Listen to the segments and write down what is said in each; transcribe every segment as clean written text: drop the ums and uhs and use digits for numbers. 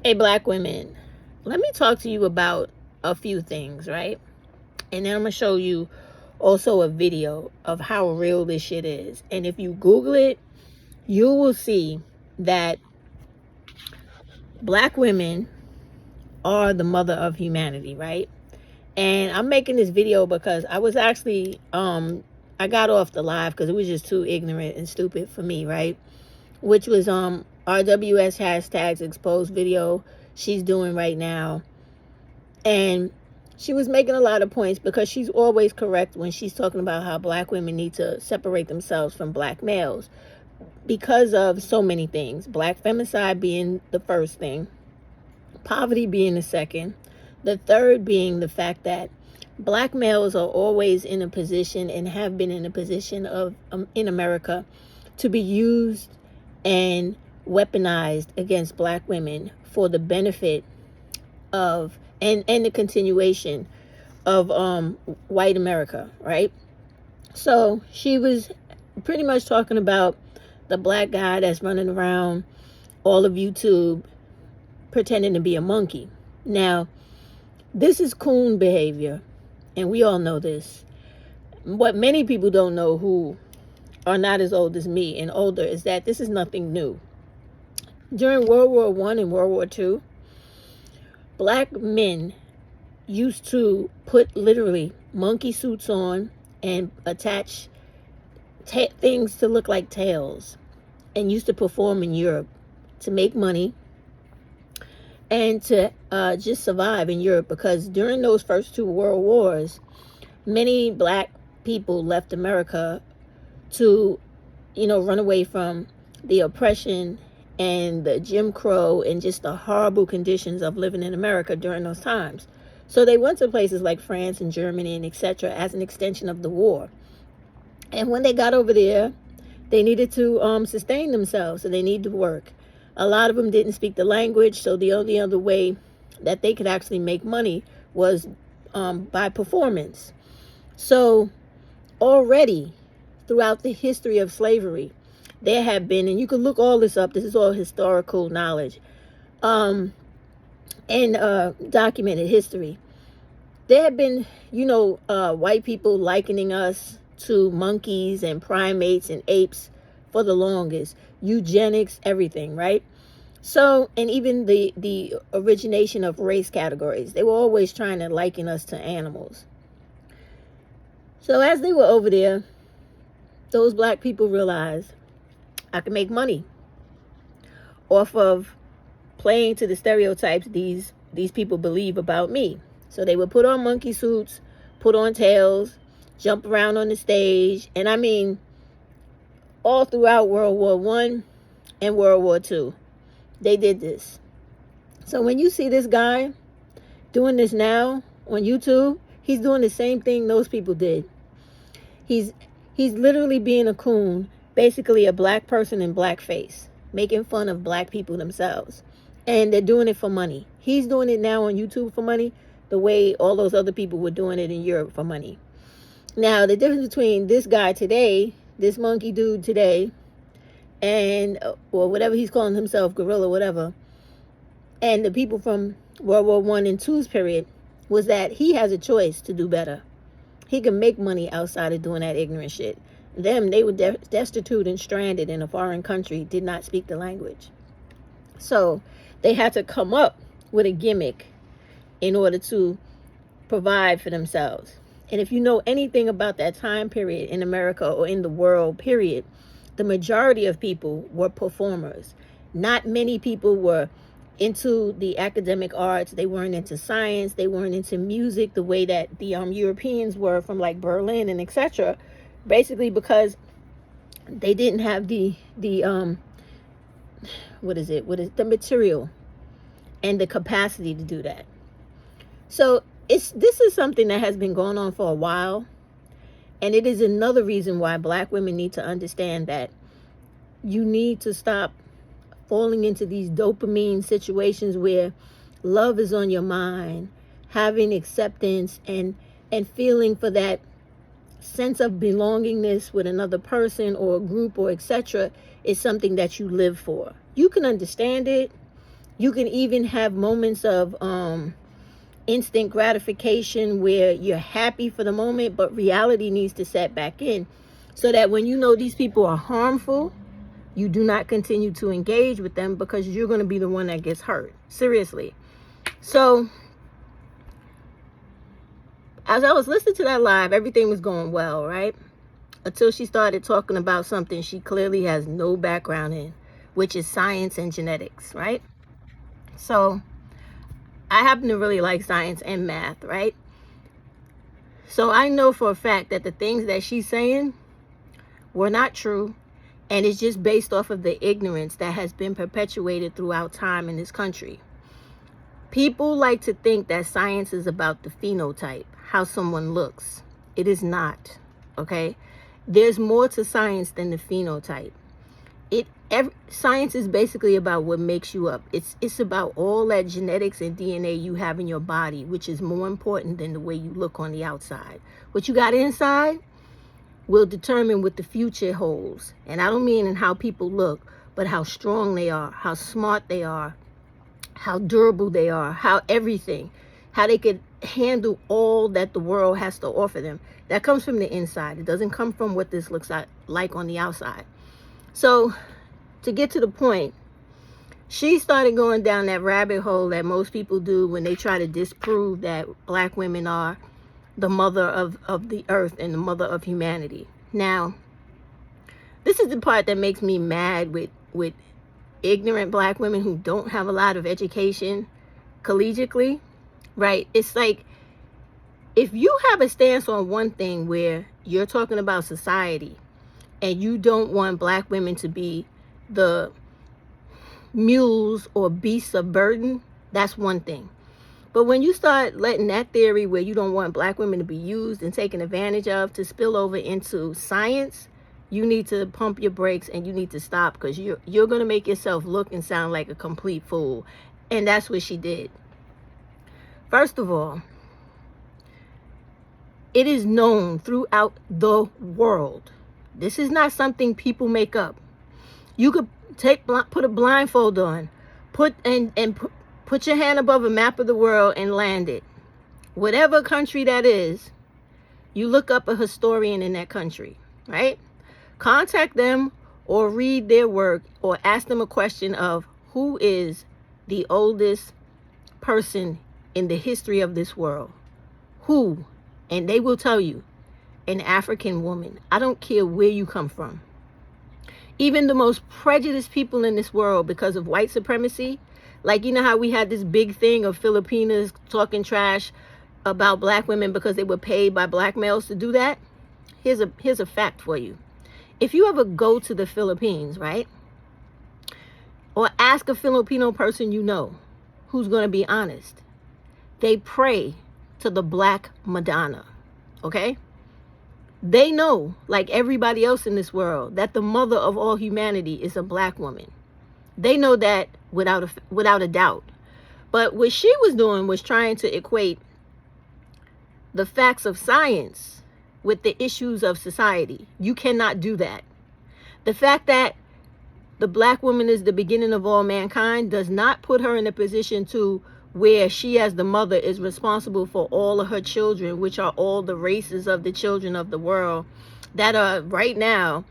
Hey, black women, let me talk to you about a few things, right? And then I'm going to show you also a video of how real this shit is. And if you Google it, you will see that black women are the mother of humanity, right? And I'm making this video because I was actually, I got off the live because it was just too ignorant and stupid for me, right? Which was RWS hashtags exposed video she's doing right now. And she was making a lot of points because she's always correct when she's talking about how black women need to separate themselves from black males because of so many things. Black femicide being the first thing, poverty being the second, the third being the fact that black males are always in a position and have been in a position of in America to be used and weaponized against black women for the benefit of and the continuation of white America, right? So she was pretty much talking about the black guy that's running around all of YouTube pretending to be a monkey. Now, this is coon behavior, and we all know this. What many people don't know, who are not as old as me and older, is that this is nothing new. During World War I and World War II, black men used to put literally monkey suits on and attach things to look like tails, and used to perform in Europe to make money and to just survive in Europe, because during those first two world wars, many black people left America to, run away from the oppression and the Jim Crow and just the horrible conditions of living in America during those times. So they went to places like France and Germany and etc. as an extension of the war. And when they got over there, they needed to sustain themselves, so they needed to work. A lot of them didn't speak the language, so the only other way that they could actually make money was by performance. So already throughout the history of slavery, there have been, and you can look all this up, this is all historical knowledge, and documented history. There have been, white people likening us to monkeys and primates and apes for the longest. Eugenics, everything, right? So, and even the origination of race categories, they were always trying to liken us to animals. So as they were over there, those black people realized, I can make money off of playing to the stereotypes these people believe about me. So they would put on monkey suits, put on tails, jump around on the stage. And I mean, all throughout World War I and World War II, they did this. So when you see this guy doing this now on YouTube, he's doing the same thing those people did. He's literally being a coon, basically a black person in blackface, making fun of black people themselves. And they're doing it for money. He's doing it now on YouTube for money, the way all those other people were doing it in Europe for money. Now, the difference between this guy today, this monkey dude today, and, or whatever he's calling himself, gorilla, whatever, and the people from World War I and II's period, was that he has a choice to do better. He can make money outside of doing that ignorant shit. Them, they were destitute and stranded in a foreign country, did not speak the language. So they had to come up with a gimmick in order to provide for themselves. And if you know anything about that time period in America or in the world, period, the majority of people were performers. Not many people were into the academic arts. They weren't into science. They weren't into music the way that the Europeans were from like Berlin and etc. Basically because they didn't have the material and the capacity to do that. So this is something that has been going on for a while, and it is another reason why black women need to understand that you need to stop falling into these dopamine situations where love is on your mind, having acceptance and feeling for that sense of belongingness with another person or a group or etc. is something that you live for. You can understand it You can even have moments of instant gratification where you're happy for the moment, but reality needs to set back in so that when you know these people are harmful, you do not continue to engage with them because you're going to be the one that gets hurt. Seriously. So as I was listening to that live, everything was going well, right? Until she started talking about something she clearly has no background in, which is science and genetics, right? So I happen to really like science and math, right? So I know for a fact that the things that she's saying were not true, and it's just based off of the ignorance that has been perpetuated throughout time in this country. People like to think that science is about the phenotype, how someone looks. It is not, okay? There's more to science than the phenotype. Science is basically about what makes you up. It's about all that genetics and DNA you have in your body, which is more important than the way you look on the outside. What you got inside will determine what the future holds. And I don't mean in how people look, but how strong they are, how smart they are, how durable they are, how everything, how they could handle all that the world has to offer them. That comes from the inside. It doesn't come from what this looks like on the outside. So to get to the point, she started going down that rabbit hole that most people do when they try to disprove that black women are the mother of the earth and the mother of humanity. Now, this is the part that makes me mad with ignorant black women who don't have a lot of education collegiately, right? It's like, if you have a stance on one thing where you're talking about society and you don't want black women to be the mules or beasts of burden, that's one thing. But when you start letting that theory where you don't want black women to be used and taken advantage of to spill over into science, you need to pump your brakes and you need to stop, because you're going to make yourself look and sound like a complete fool. And that's what she did. First of all, it is known throughout the world. This is not something people make up. You could put a blindfold on, put your hand above a map of the world and land it. Whatever country that is, you look up a historian in that country, right? Contact them or read their work or ask them a question of who is the oldest person in the history of this world. Who? And they will tell you, an African woman. I don't care where you come from. Even the most prejudiced people in this world, because of white supremacy, like, you know how we had this big thing of Filipinas talking trash about black women because they were paid by black males to do that? Here's a fact for you. If you ever go to the Philippines, right, or ask a Filipino person you know who's going to be honest, they pray to the Black Madonna, okay? They know, like everybody else in this world, that the mother of all humanity is a black woman. They know that without a doubt. But what she was doing was trying to equate the facts of science with the issues of society. You cannot do that. The fact that the black woman is the beginning of all mankind does not put her in a position to where she as the mother is responsible for all of her children, which are all the races of the children of the world that are right now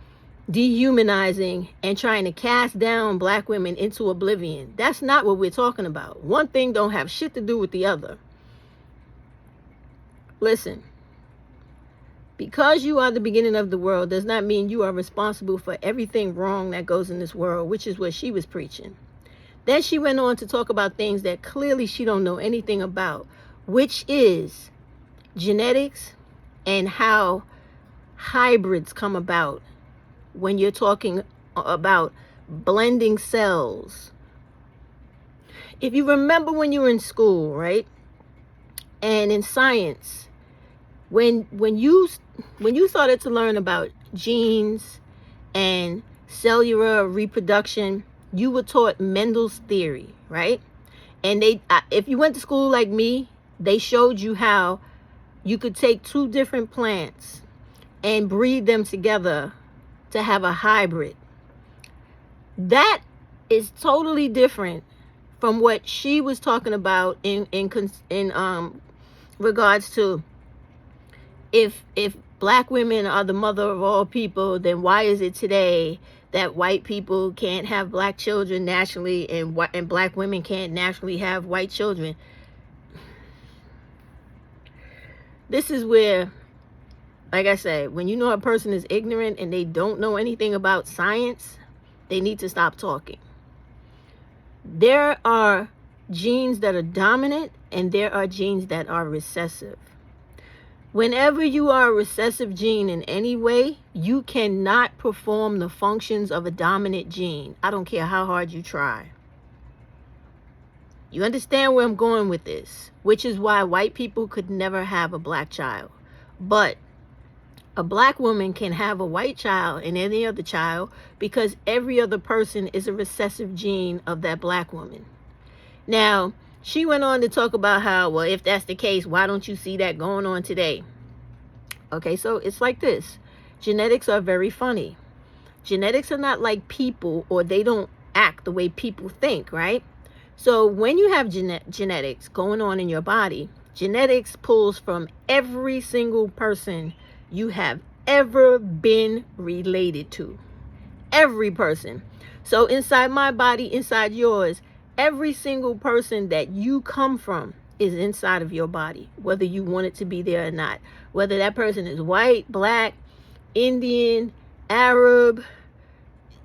dehumanizing and trying to cast down black women into oblivion. That's not what we're talking about. One thing don't have shit to do with the other. Listen, because you are the beginning of the world does not mean you are responsible for everything wrong that goes in this world, which is what she was preaching. Then she went on to talk about things that clearly she don't know anything about, which is genetics and how hybrids come about when you're talking about blending cells. If you remember when you were in school, right, and in science, when you started to learn about genes and cellular reproduction, you were taught Mendel's theory, right? And if you went to school like me, they showed you how you could take two different plants and breed them together to have a hybrid. That is totally different from what she was talking about in regards to if black women are the mother of all people, then why is it today that white people can't have black children naturally and black women can't naturally have white children? This is where, like I said, when you know a person is ignorant and they don't know anything about science, they need to stop talking. There are genes that are dominant and there are genes that are recessive. Whenever you are a recessive gene in any way, you cannot perform the functions of a dominant gene. I don't care how hard you try. You understand where I'm going with this, which is why white people could never have a black child. But a black woman can have a white child and any other child because every other person is a recessive gene of that black woman. Now, she went on to talk about how, well, if that's the case, why don't you see that going on today? Okay, so it's like this. Genetics are very funny. Genetics are not like people, or they don't act the way people think, right? So when you have genetics going on in your body, genetics pulls from every single person you have ever been related to. Every person. So inside my body, inside yours, every single person that you come from is inside of your body, whether you want it to be there or not. Whether that person is white, black, Indian, Arab,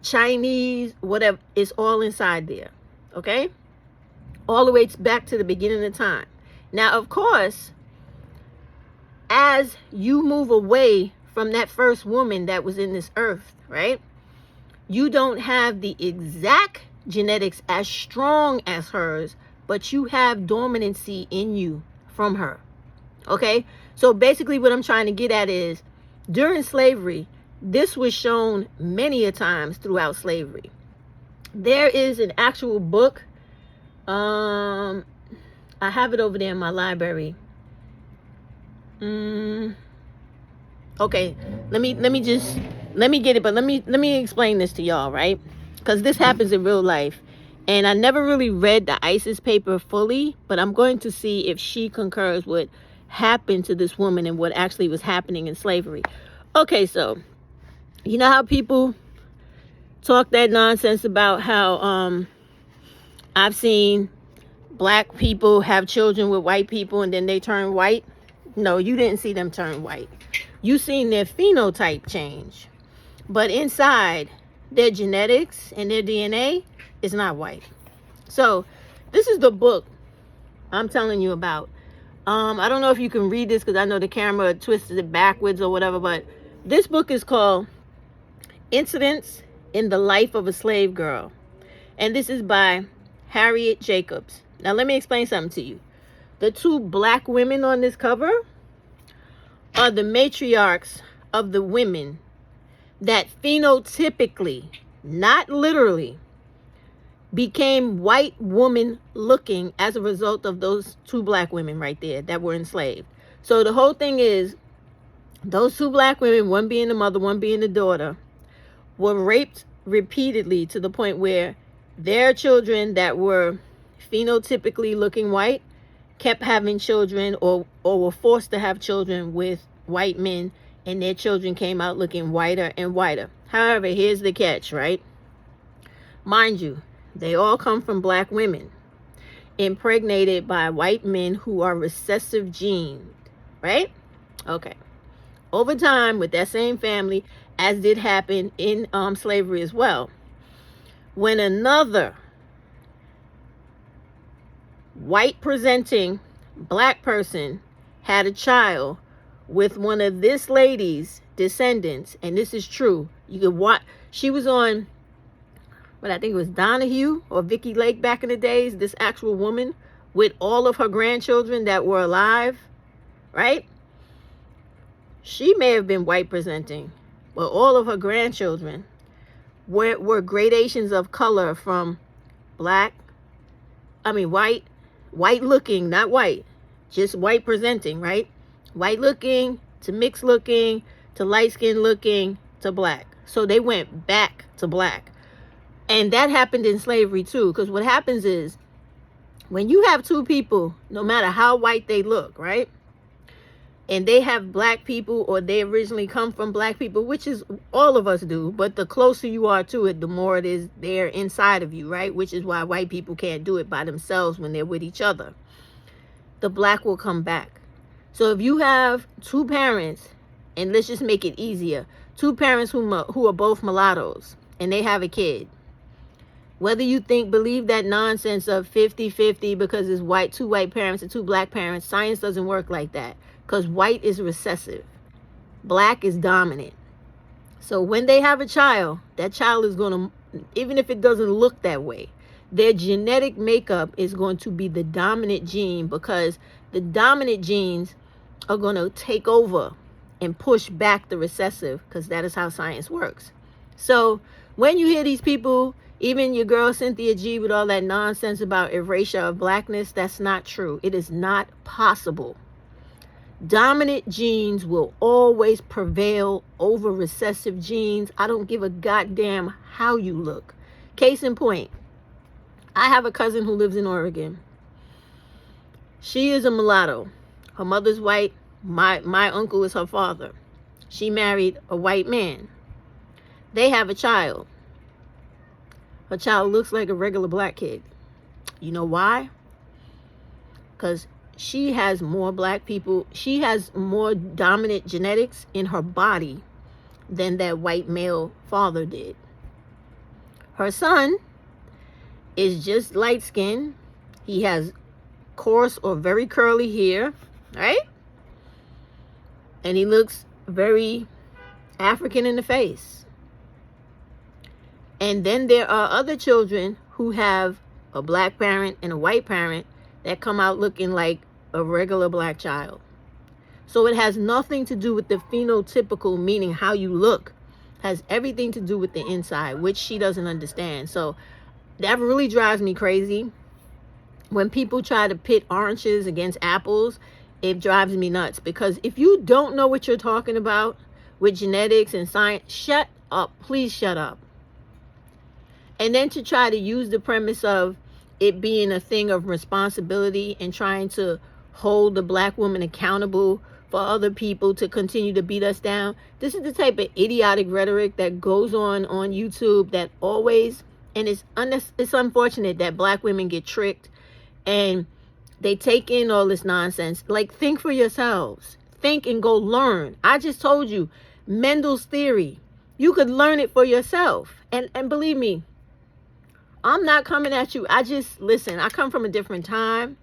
Chinese, whatever, it's all inside there. Okay? All the way back to the beginning of time. Now, of course, as you move away from that first woman that was in this earth, right? You don't have the exact genetics as strong as hers, but you have dominancy in you from her. Okay? So basically what I'm trying to get at is, during slavery, this was shown many a times throughout slavery. There is an actual book. I have it over there in my library. Okay, let me get it, but let me explain this to y'all, right? Because this happens in real life. And I never really read the ISIS paper fully, but I'm going to see if she concurs what happened to this woman and what actually was happening in slavery. Okay, so you know how people talk that nonsense about how I've seen black people have children with white people and then they turn white? No, you didn't see them turn white. You seen their phenotype change. But inside, their genetics and their DNA is not white. So this is the book I'm telling you about. I don't know if you can read this because I know the camera twisted it backwards or whatever, but this book is called Incidents in the Life of a Slave Girl. And this is by Harriet Jacobs. Now let me explain something to you. The two black women on this cover are the matriarchs of the women that phenotypically, not literally, became white woman looking as a result of those two black women right there that were enslaved. So the whole thing is, those two black women, one being the mother, one being the daughter, were raped repeatedly to the point where their children that were phenotypically looking white kept having children or were forced to have children with white men, and their children came out looking whiter and whiter. However, here's the catch, right? Mind you, they all come from black women impregnated by white men who are recessive genes, right? Okay. Over time, with that same family, as did happen in slavery as well, when another white presenting black person had a child with one of this lady's descendants, and this is true, you could watch, she was on, but I think it was Donahue or Vicky Lake back in the days, this actual woman with all of her grandchildren that were alive, right? She may have been white presenting, but all of her grandchildren were gradations of color from white looking, not white, just white presenting, right? White looking to mixed looking to light skin looking to black. So they went back to black. And that happened in slavery too, because what happens is When you have two people, no matter how white they look, right? And they have black people, or they originally come from black people, which is all of us do, but the closer you are to it, the more it is there inside of you, right? Which is why white people can't do it by themselves when they're with each other. The black will come back. So if you have two parents, and let's just make it easier, two parents who are both mulattoes, and they have a kid, whether you believe that nonsense of 50-50 because it's two white parents and two black parents, science doesn't work like that. Because white is recessive. Black is dominant. So when they have a child, that child is going to, even if it doesn't look that way, their genetic makeup is going to be the dominant gene, because the dominant genes are going to take over and push back the recessive, because that is how science works. So when you hear these people, even your girl Cynthia G with all that nonsense about erasure of blackness, that's not true. It is not possible. Dominant genes will always prevail over recessive genes. I don't give a goddamn how you look. Case in point, I have a cousin who lives in Oregon. She is a mulatto. Her mother's white. My uncle is her father. She married a white man. They have a child. Her child looks like a regular black kid. You know why? Because she has more black people. She has more dominant genetics in her body than that white male father did. Her son is just light skinned. He has coarse or very curly hair, right? And he looks very African in the face. And then there are other children who have a black parent and a white parent that come out looking like a regular black child. So it has nothing to do with the phenotypical, meaning how you look. It has everything to do with the inside, which she doesn't understand. So that really drives me crazy. When people try to pit oranges against apples, it drives me nuts. Because if you don't know what you're talking about with genetics and science, shut up. Please shut up. And then to try to use the premise of it being a thing of responsibility and trying to hold the black woman accountable for other people to continue to beat us down. This is the type of idiotic rhetoric that goes on YouTube that always, and it's unfortunate that black women get tricked and they take in all this nonsense. Like, think for yourselves. Think and go learn. I just told you, Mendel's theory. You could learn it for yourself. And believe me, I'm not coming at you. Listen, I come from a different time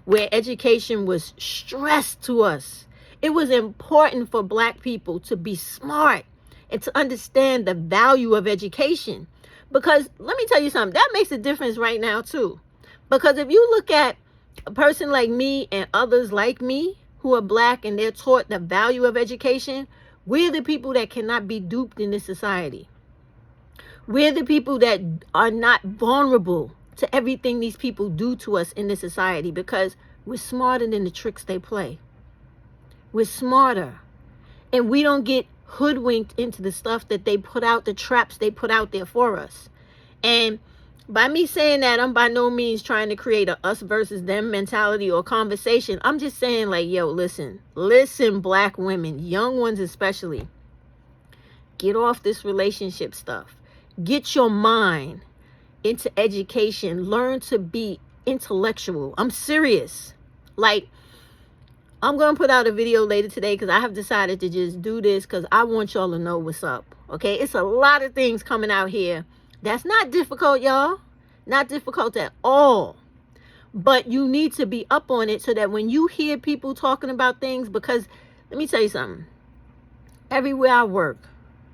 where education was stressed to us. It was important for black people to be smart and to understand the value of education. Because let me tell you something, that makes a difference right now too. Because if you look at a person like me and others like me who are black and they're taught the value of education, we're the people that cannot be duped in this society. We're the people that are not vulnerable to everything these people do to us in this society, because we're smarter than the tricks they play. We're smarter. And we don't get hoodwinked into the stuff that they put out, the traps they put out there for us. And by me saying that, I'm by no means trying to create a us versus them mentality or conversation. I'm just saying, like, yo, listen, black women, young ones especially, get off this relationship stuff. Get your mind into education. Learn to be intellectual. I'm serious. Like, I'm going to put out a video later today because I have decided to just do this because I want y'all to know what's up. Okay? It's a lot of things coming out here. That's not difficult, y'all. Not difficult at all. But you need to be up on it so that when you hear people talking about things, because let me tell you something. Everywhere I work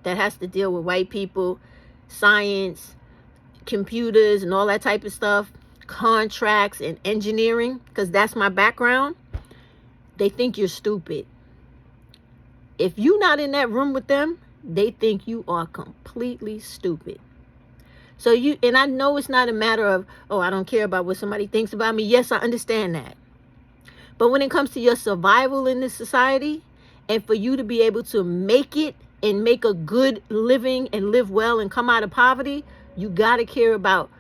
that has to deal with white people, science, computers, and all that type of stuff, contracts and engineering, because that's my background, they think you're stupid. If you're not in that room with them, they think you are completely stupid. So and I know it's not a matter of, oh, I don't care about what somebody thinks about me. Yes, I understand that. But when it comes to your survival in this society, and for you to be able to make it and make a good living and live well and come out of poverty, you got to care about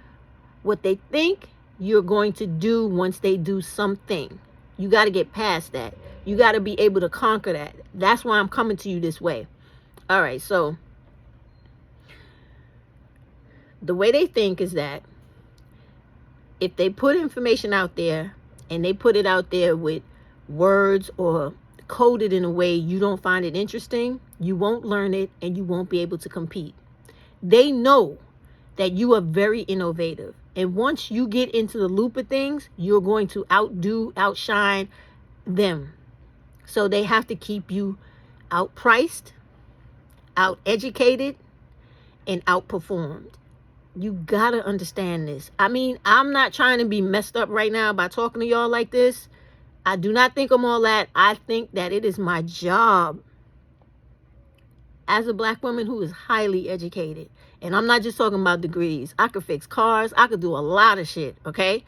what they think you're going to do once they do something. You got to get past that. You got to be able to conquer that. That's why I'm coming to you this way. All right, so the way they think is that if they put information out there and they put it out there with words or coded in a way you don't find it interesting, you won't learn it and you won't be able to compete. They know that you are very innovative. And once you get into the loop of things, you're going to outshine them. So they have to keep you outpriced, outeducated, and outperformed. You gotta understand this. I mean, I'm not trying to be messed up right now by talking to y'all like this. I do not think I'm all that. I think that it is my job as a black woman who is highly educated. And I'm not just talking about degrees. I could fix cars. I could do a lot of shit, okay,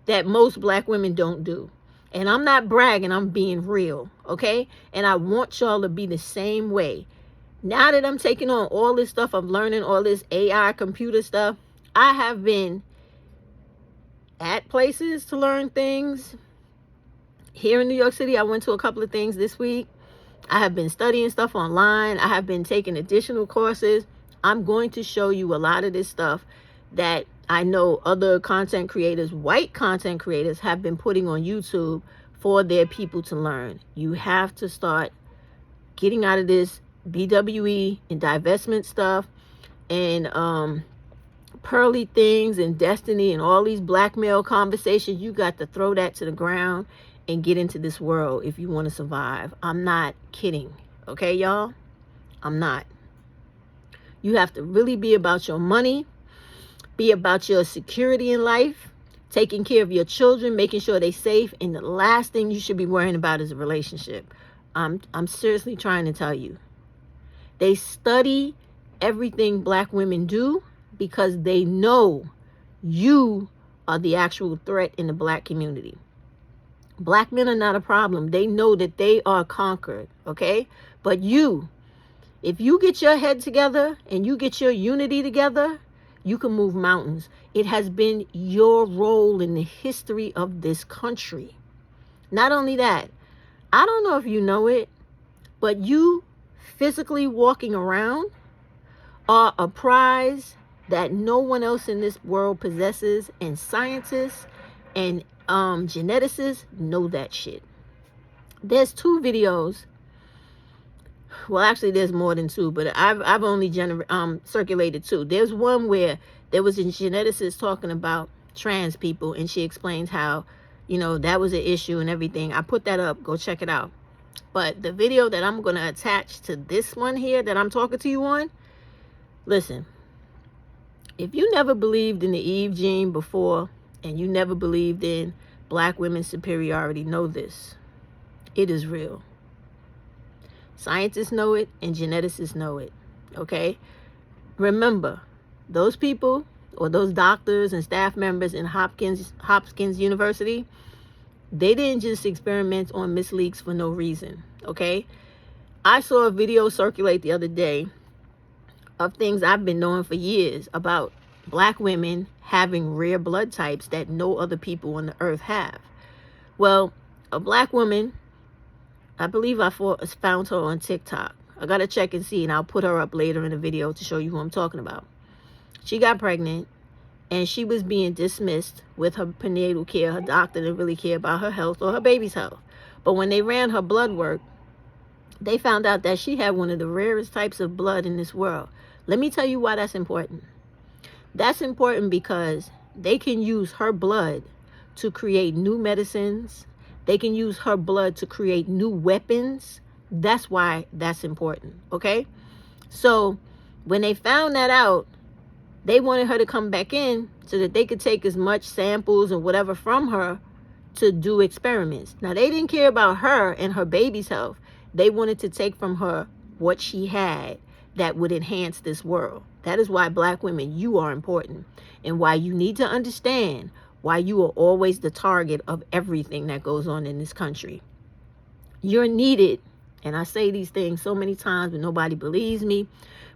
that most black women don't do. And I'm not bragging. I'm being real, okay? And I want y'all to be the same way. Now that I'm taking on all this stuff, I'm learning all this AI computer stuff. I have been at places to learn things. Here in New York City, I went to a couple of things this week. I have been studying stuff online. I have been taking additional courses. I'm going to show you a lot of this stuff that I know other content creators, white content creators, have been putting on YouTube for their people to learn. You have to start getting out of this BWE and divestment stuff and pearly things and destiny and all these blackmail conversations. You got to throw that to the ground and get into this world if you want to survive. I'm not kidding. Okay, y'all? I'm not. You have to really be about your money, be about your security in life, taking care of your children, making sure they're safe, and the last thing you should be worrying about is a relationship. I'm seriously trying to tell you. They study everything black women do because they know you are the actual threat in the black community. Black men are not a problem. They know that they are conquered, okay? But you, if you get your head together and you get your unity together, you can move mountains. It has been your role in the history of this country. Not only that, I don't know if you know it, but you physically walking around are a prize that no one else in this world possesses, and scientists and geneticists know that shit. There's 2 videos. Well, actually, there's more than 2, but I've only circulated 2. There's one where there was a geneticist talking about trans people, and she explains how, you know, that was an issue and everything. I put that up. Go check it out. But the video that I'm going to attach to this one here that I'm talking to you on, listen, if you never believed in the Eve gene before and you never believed in black women's superiority, know this. It is real. Scientists know it and geneticists know it, okay? Remember, those people or those doctors and staff members in Hopkins University, they didn't just experiment on Miss Leaks for no reason, okay? I saw a video circulate the other day of things I've been knowing for years about black women having rare blood types that no other people on the earth have. Well, a black woman, I believe I found her on TikTok. I got to check and see, and I'll put her up later in the video to show you who I'm talking about. She got pregnant, and she was being dismissed with her prenatal care. Her doctor didn't really care about her health or her baby's health. But when they ran her blood work, they found out that she had one of the rarest types of blood in this world. Let me tell you why that's important. That's important because they can use her blood to create new medicines. They can use her blood to create new weapons. That's why that's important, okay? So when they found that out, they wanted her to come back in so that they could take as much samples or whatever from her to do experiments. Now, they didn't care about her and her baby's health. They wanted to take from her what she had that would enhance this world. That is why black women, you are important, and why you need to understand why you are always the target of everything that goes on in this country. You're needed. And I say these things so many times, but nobody believes me.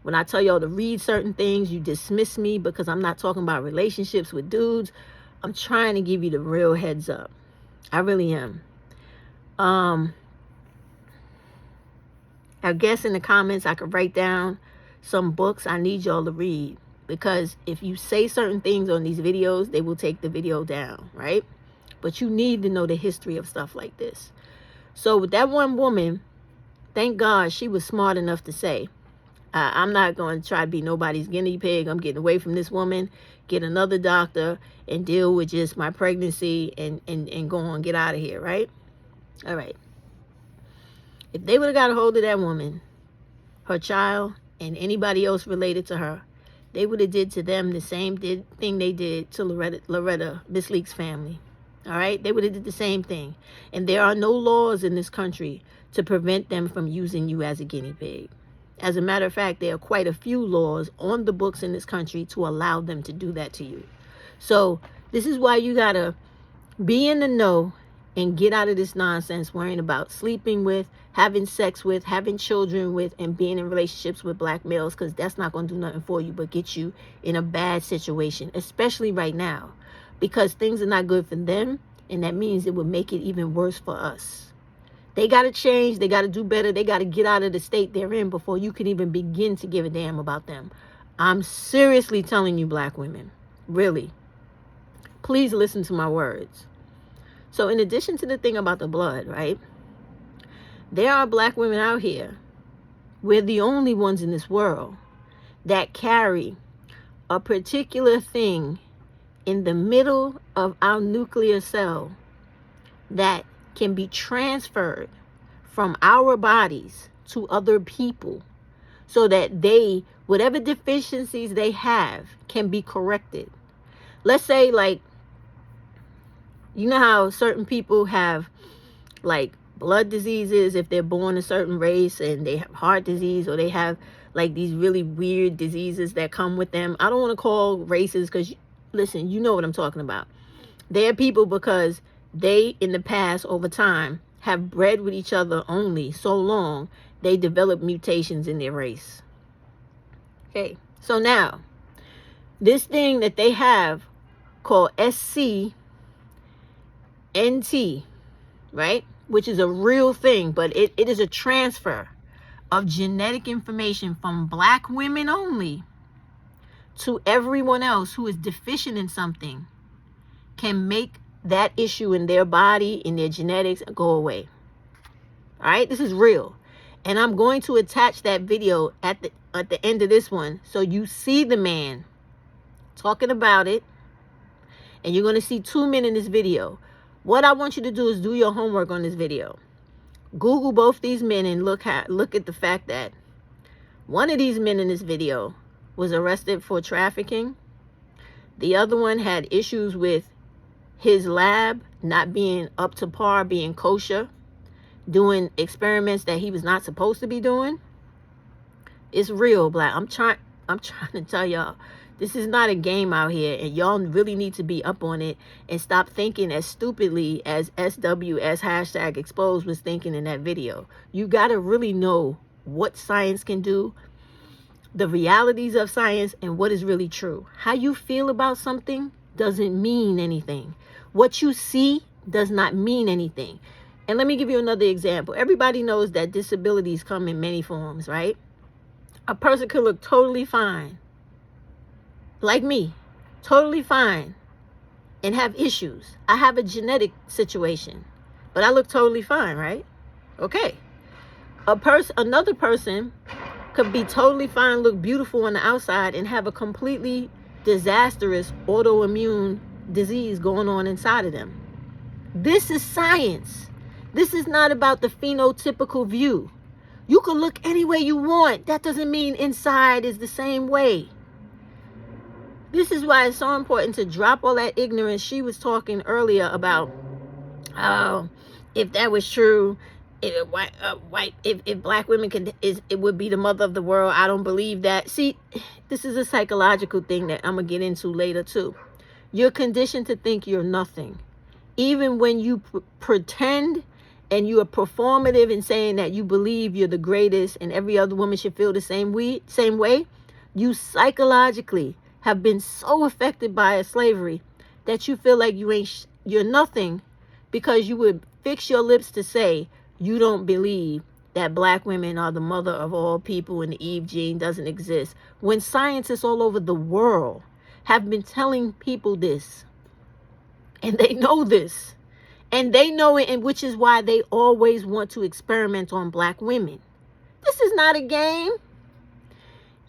When I tell y'all to read certain things, you dismiss me because I'm not talking about relationships with dudes. I'm trying to give you the real heads up. I really am. I guess in the comments I could write down some books I need y'all to read, because if you say certain things on these videos, they will take the video down, right? But you need to know the history of stuff like this. So with that one woman, thank God she was smart enough to say, I'm not going to try to be nobody's guinea pig. I'm getting away from this woman, get another doctor, and deal with just my pregnancy and go on, get out of here, right? All right. If they would have got a hold of that woman, her child, and anybody else related to her, they would have did to them the same thing they did to Loretta, Miss Leak's family. All right? They would have did the same thing. And there are no laws in this country to prevent them from using you as a guinea pig. As a matter of fact, there are quite a few laws on the books in this country to allow them to do that to you. So this is why you got to be in the know and get out of this nonsense worrying about sleeping with, having sex with, having children with, and being in relationships with black males, because that's not going to do nothing for you but get you in a bad situation, especially right now, because things are not good for them, and that means it would make it even worse for us. They got to change. They got to do better. They got to get out of the state they're in before you can even begin to give a damn about them. I'm seriously telling you, black women, really, please listen to my words. So in addition to the thing about the blood, right, there are black women out here, we're the only ones in this world that carry a particular thing in the middle of our nuclear cell that can be transferred from our bodies to other people so that they, whatever deficiencies they have, can be corrected. Let's say, like, you know how certain people have like blood diseases if they're born a certain race, and they have heart disease, or they have like these really weird diseases that come with them. I don't want to call races, because listen, you know what I'm talking about. They're people because they, in the past, over time, have bred with each other only so long, they develop mutations in their race. Okay, so now, this thing that they have called SCNT, right, which is a real thing, but it is a transfer of genetic information from black women only to everyone else who is deficient in something, can make that issue in their body, in their genetics, go away. All right, this is real, and I'm going to attach that video at the end of this one, so you see the man talking about it, and you're going to see 2 men in this video. What I want you to do is do your homework on this video. Google both these men and look at the fact that one of these men in this video was arrested for trafficking. The other one had issues with his lab not being up to par, being kosher, doing experiments that he was not supposed to be doing. It's real, black. I'm trying to tell y'all, this is not a game out here, and y'all really need to be up on it and stop thinking as stupidly as SWS #exposed was thinking in that video. You got to really know what science can do, the realities of science, and what is really true. How you feel about something doesn't mean anything. What you see does not mean anything. And let me give you another example. Everybody knows that disabilities come in many forms, right? A person could look totally fine, like me, totally fine, and have issues. I have a genetic situation, but I look totally fine, right? Okay. Another person could be totally fine, look beautiful on the outside, and have a completely disastrous autoimmune disease going on inside of them. This is science. This is not about the phenotypical view. You can look any way you want. That doesn't mean inside is the same way. This is why it's so important to drop all that ignorance. She was talking earlier about, if that was true, if black women it would be the mother of the world. I don't believe that. See, this is a psychological thing that I'm gonna get into later too. You're conditioned to think you're nothing, even when you pretend and you are performative in saying that you believe you're the greatest and every other woman should feel the same way. You psychologically have been so affected by slavery that you feel like you're nothing because you would fix your lips to say you don't believe that black women are the mother of all people and the Eve gene doesn't exist, when scientists all over the world have been telling people this, and they know this, and they know it, and which is why they always want to experiment on black women. This is not a game.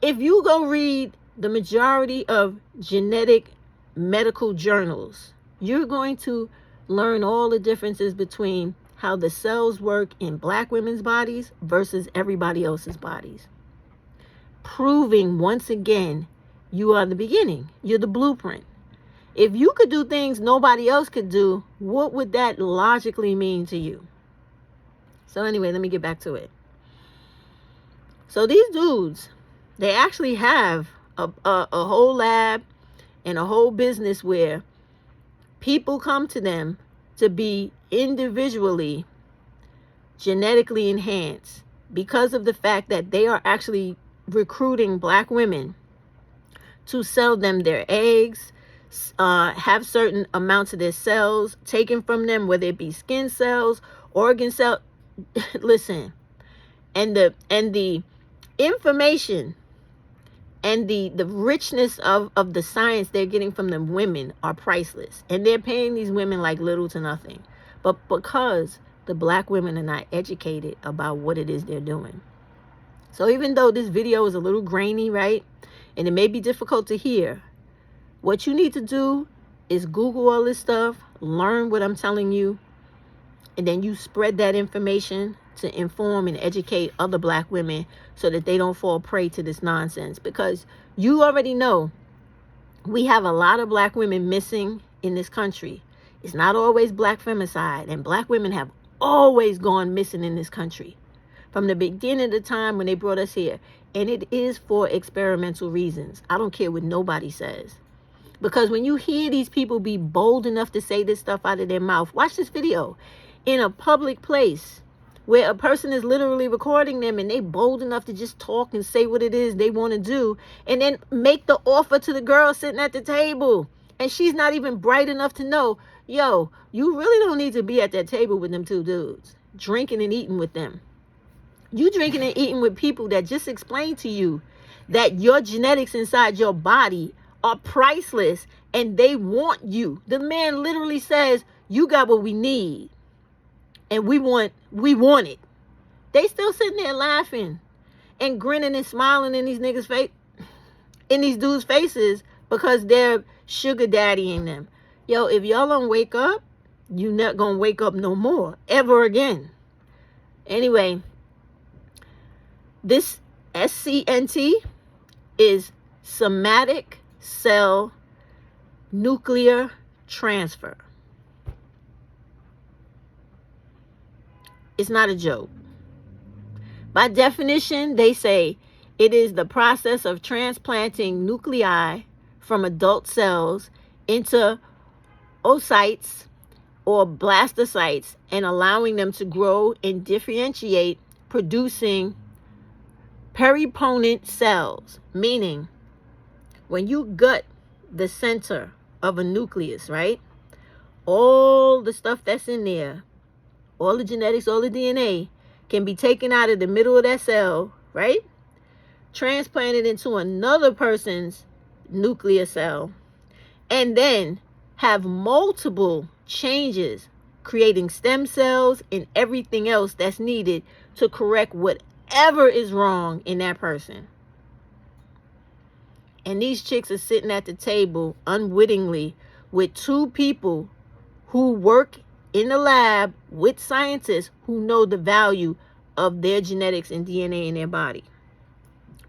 If you go read the majority of genetic medical journals, you're going to learn all the differences between how the cells work in black women's bodies versus everybody else's bodies. Proving once again, you are the beginning. You're the blueprint. If you could do things nobody else could do, what would that logically mean to you? So anyway, let me get back to it. So these dudes, they actually have a whole lab and a whole business where people come to them to be individually genetically enhanced because of the fact that they are actually recruiting black women to sell them their eggs, have certain amounts of their cells taken from them, whether it be skin cells, organ cells. Listen, and the information and the richness of the science they're getting from them women are priceless. And they're paying these women like little to nothing. But because the black women are not educated about what it is they're doing. So even though this video is a little grainy, right? And it may be difficult to hear, what you need to do is Google all this stuff, learn what I'm telling you, and then you spread that information to inform and educate other black women so that they don't fall prey to this nonsense. Because you already know we have a lot of black women missing in this country. It's not always black femicide, and black women have always gone missing in this country from the beginning of the time when they brought us here. And it is for experimental reasons. I don't care what nobody says. Because when you hear these people be bold enough to say this stuff out of their mouth, watch this video in a public place where a person is literally recording them and they bold enough to just talk and say what it is they want to do, and then make the offer to the girl sitting at the table. And she's not even bright enough to know, yo, you really don't need to be at that table with them two dudes, drinking and eating with them. You drinking and eating with people that just explained to you that your genetics inside your body are priceless and they want you. The man literally says, you got what we need and we want it. They still sitting there laughing and grinning and smiling in these niggas' face, in these dudes' faces, because they're sugar daddying them. Yo, if y'all don't wake up, you not gonna wake up no more ever again. Anyway, this SCNT is somatic cell nuclear transfer. It's not a joke. By definition, they say it is the process of transplanting nuclei from adult cells into oocytes or blastocytes and allowing them to grow and differentiate, producing periponent cells, meaning when you gut the center of a nucleus, right? All the stuff that's in there, all the genetics, all the DNA can be taken out of the middle of that cell, right? Transplanted into another person's nuclear cell, and then have multiple changes, creating stem cells and everything else that's needed to correct whatever is wrong in that person. And these chicks are sitting at the table unwittingly with two people who work in the lab with scientists who know the value of their genetics and DNA in their body.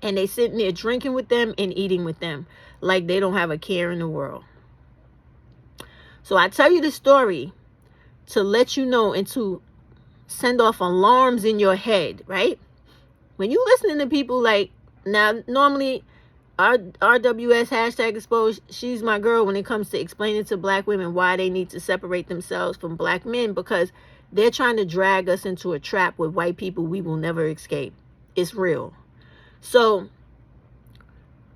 And they sitting there drinking with them and eating with them like they don't have a care in the world. So I tell you this story to let you know and to send off alarms in your head, right? When you listening to people like, now normally RWS hashtag exposed, she's my girl when it comes to explaining to black women why they need to separate themselves from black men, because they're trying to drag us into a trap with white people we will never escape. It's real. So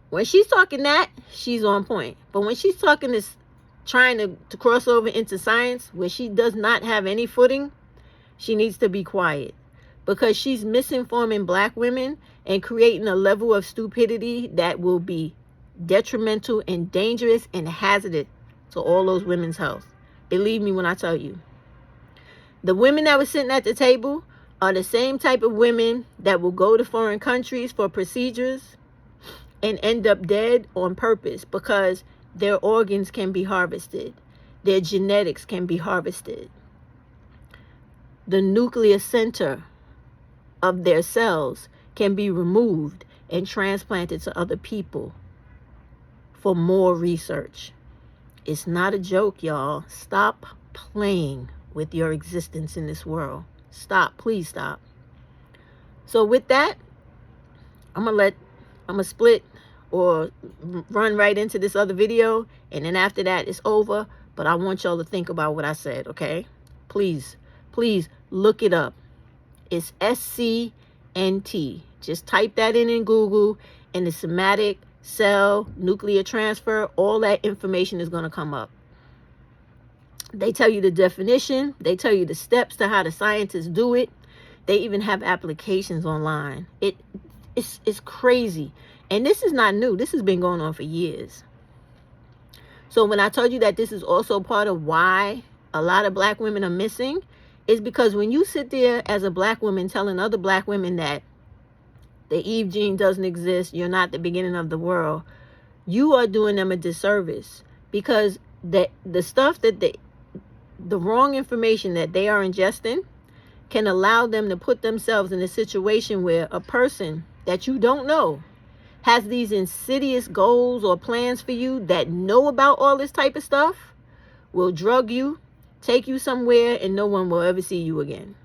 when she's talking that, she's on point. But when she's talking this trying to cross over into science where she does not have any footing, she needs to be quiet, because she's misinforming black women and creating a level of stupidity that will be detrimental and dangerous and hazardous to all those women's health. Believe me when I tell you. The women that were sitting at the table are the same type of women that will go to foreign countries for procedures and end up dead on purpose because their organs can be harvested. Their genetics can be harvested. The nuclear center of their cells can be removed and transplanted to other people for more research. It's not a joke, y'all. Stop playing with your existence in this world. Stop. Please stop. So with that, I'm gonna split or run right into this other video, and then after that it's over. But I want y'all to think about what I said, okay? Please look it up. It's SCNT. Just type that in Google, and the somatic cell nuclear transfer, all that information is going to come up. They tell you the definition. They tell you the steps to how the scientists do it. They even have applications online. It's crazy. And this is not new. This has been going on for years. So when I told you that this is also part of why a lot of black women are missing, is because when you sit there as a black woman telling other black women that the Eve gene doesn't exist, you're not the beginning of the world, you are doing them a disservice, because the stuff that the wrong information that they are ingesting can allow them to put themselves in a situation where a person that you don't know has these insidious goals or plans for you, that know about all this type of stuff, will drug you, take you somewhere, and no one will ever see you again.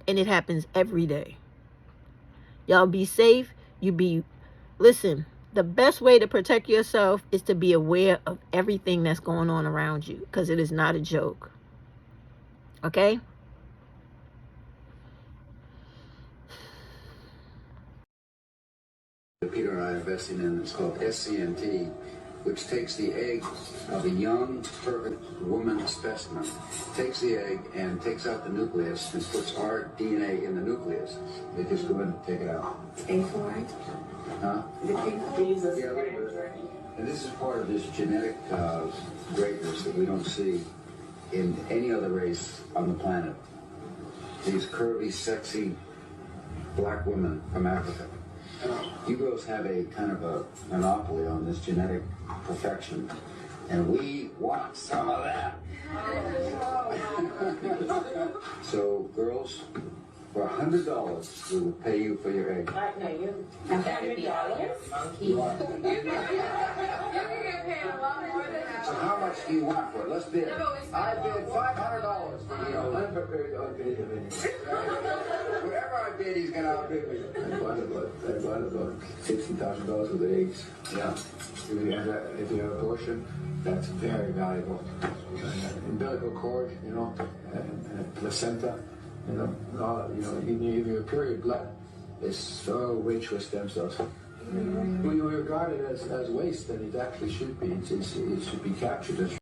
And it happens every day. Y'all be safe. Listen, the best way to protect yourself is to be aware of everything that's going on around you, because it is not a joke. Okay? Peter and I are investing in, it's called SCNT, which takes the egg of a young, perfect woman specimen, takes the egg and takes out the nucleus and puts our DNA in the nucleus. They just go in and take it out. Pay for it? Huh? Is it paid for? Jesus. Yeah, and this is part of this genetic greatness that we don't see in any other race on the planet. These curvy, sexy black women from Africa. You girls have a kind of a monopoly on this genetic perfection, and we want some of that. So, girls, for $100, we will pay you for your egg. No, you have $100? Monkey. So how much do you want for it? Let's bid. I bid $500 for the Olympic. Whoever I bid, he's gonna outbid me. I bought about $60,000 worth of eggs. Yeah. If you have abortion, that's very valuable. Umbilical cord, and placenta, even your period blood is so rich with stem cells. When you regard it as waste, then it actually should be. It should be captured as